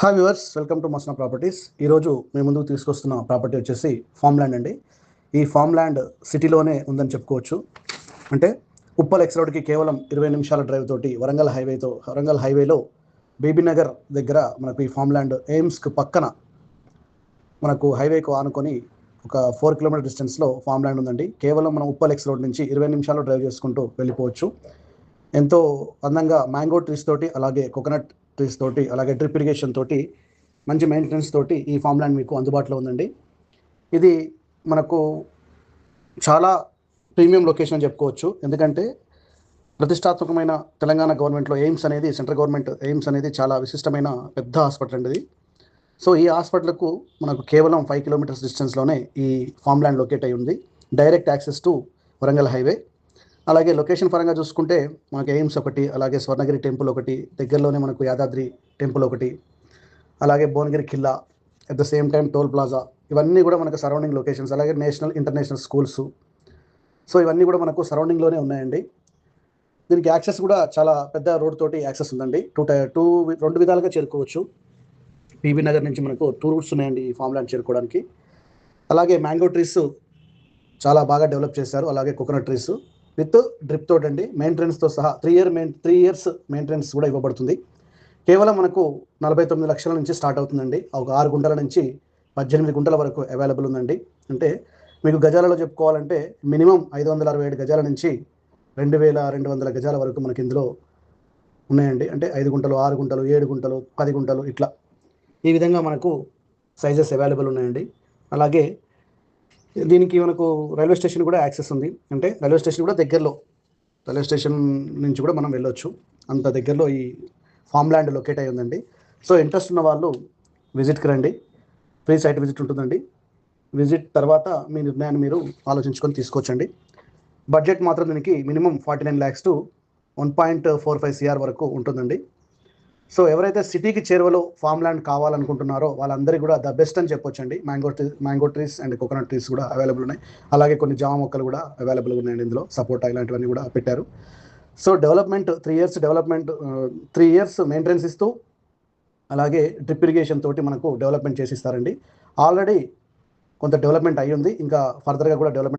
Hi viewers, welcome to Masna properties. ఈరోజు మేము ముందుకు తీసుకొస్తున్న ప్రాపర్టీ వచ్చేసి ఫామ్ ల్యాండ్ అండి. ఈ ఫామ్ ల్యాండ్ సిటీలోనే ఉందని చెప్పుకోవచ్చు. అంటే ఉప్పల్ ఎక్స్ రోడ్కి కేవలం 20 నిమిషాల డ్రైవ్ తోటి వరంగల్ హైవేలో బీబీనగర్ దగ్గర మనకు ఈ ఫామ్ ల్యాండ్ ఎయిమ్స్కి పక్కన మనకు హైవేకు ఆనుకొని ఒక 4 కిలోమీటర్ డిస్టెన్స్లో ఫామ్ ల్యాండ్ ఉందండి. కేవలం మనం ఉప్పల్ ఎక్స్ రోడ్ నుంచి 20 నిమిషాలు డ్రైవ్ చేసుకుంటూ వెళ్ళిపోవచ్చు. ఎంతో అందంగా మ్యాంగో ట్రీస్ తోటి, అలాగే కోకోనట్ ట్రీస్ తోటి, అలాగే డ్రిప్ ఇరిగేషన్ తోటి, మంచి మెయింటెనెన్స్ తోటి ఈ ఫామ్ ల్యాండ్ మీకు అందుబాటులో ఉందండి. ఇది మనకు చాలా ప్రీమియం లొకేషన్ అని చెప్పుకోవచ్చు. ఎందుకంటే ప్రతిష్టాత్మకమైన తెలంగాణ గవర్నమెంట్లో ఎయిమ్స్ అనేది, సెంట్రల్ గవర్నమెంట్ ఎయిమ్స్ అనేది చాలా విశిష్టమైన పెద్ద హాస్పిటల్ అండి ఇది. సో ఈ హాస్పిటల్కు మనకు కేవలం 5 కిలోమీటర్స్ డిస్టెన్స్లోనే ఈ ఫామ్ ల్యాండ్ లొకేట్ అయి ఉంది. Direct access to Warangal highway. అలాగే లొకేషన్ పరంగా చూసుకుంటే మనకు ఎయిమ్స్ ఒకటి, అలాగే స్వర్ణగిరి టెంపుల్ ఒకటి, దగ్గరలోనే మనకు యాదాద్రి టెంపుల్ ఒకటి, అలాగే భువనగిరి ఖిల్లా, at the same time toll plaza, ఇవన్నీ కూడా మనకు సరౌండింగ్ లొకేషన్స్. అలాగే నేషనల్ ఇంటర్నేషనల్ స్కూల్స్. సో ఇవన్నీ కూడా మనకు సరౌండింగ్లోనే ఉన్నాయండి. దీనికి యాక్సెస్ కూడా చాలా పెద్ద రోడ్ తోటి యాక్సెస్ ఉందండి. రెండు విధాలుగా చేరుకోవచ్చు. పీబీ నగర్ నుంచి మనకు 2 రూట్స్ ఉన్నాయండి ఈ ఫామ్ ల్యాండ్ చేరుకోవడానికి. అలాగే మ్యాంగో ట్రీస్ చాలా బాగా డెవలప్ చేశారు. అలాగే కోకోనట్ ట్రీస్ విత్ డ్రిప్ తోటి అండి, మెయింటెనెన్స్తో సహా 3 ఇయర్స్ మెయింటెనెన్స్ కూడా ఇవ్వబడుతుంది. కేవలం మనకు 49 లక్షల నుంచి స్టార్ట్ అవుతుందండి. ఒక 6 గుంటల నుంచి 18 గుంటల వరకు అవైలబుల్ ఉందండి. అంటే మీకు గజాలలో చెప్పుకోవాలంటే మినిమం 567 గజాల నుంచి 2200 గజాల వరకు మనకి ఇందులో ఉన్నాయండి. అంటే 5 గుంటలు, 6 గుంటలు, 7 గుంటలు, 10 గుంటలు, ఇట్లా ఈ విధంగా మనకు సైజెస్ అవైలబుల్ ఉన్నాయండి. అలాగే దీనికి మనకు రైల్వే స్టేషన్ కూడా యాక్సెస్ ఉంది. అంటే రైల్వే స్టేషన్ కూడా దగ్గరలో, రైల్వే స్టేషన్ నుంచి కూడా మనం వెళ్ళొచ్చు. అంత దగ్గరలో ఈ ఫామ్ ల్యాండ్ లొకేట్ అయి ఉందండి. సో ఇంట్రెస్ట్ ఉన్న వాళ్ళు విజిట్కి రండి. ఫ్రీ సైట్ విజిట్ ఉంటుందండి. విజిట్ తర్వాత మీ నిర్ణయాన్ని మీరు ఆలోచించుకొని తీసుకోవచ్చండి. బడ్జెట్ మాత్రం దీనికి మినిమం 49 lakhs to 1.45 CR వరకు ఉంటుందండి. సో ఎవరైతే సిటీకి చేరువలో ఫామ్ ల్యాండ్ కావాలనుకుంటున్నారో వాళ్ళందరికీ కూడా ద బెస్ట్ అని చెప్పొచ్చండి. Mango trees and coconut trees కూడా అవైలబుల్ ఉన్నాయి. అలాగే కొన్ని జామ మొక్కలు కూడా అవైలబుల్గా ఉన్నాయండి. ఇందులో సపోటా ఇలాంటివన్నీ కూడా పెట్టారు. సో డెవలప్మెంట్ 3 ఇయర్స్ మెయింటెనెన్స్ ఇస్తూ, అలాగే డ్రిప్ ఇరిగేషన్ తోటి మనకు డెవలప్మెంట్ చేసి ఇస్తారండి. ఆల్రెడీ కొంత డెవలప్మెంట్ అయ్యి ఉంది, ఇంకా ఫర్దర్గా కూడా డెవలప్మెంట్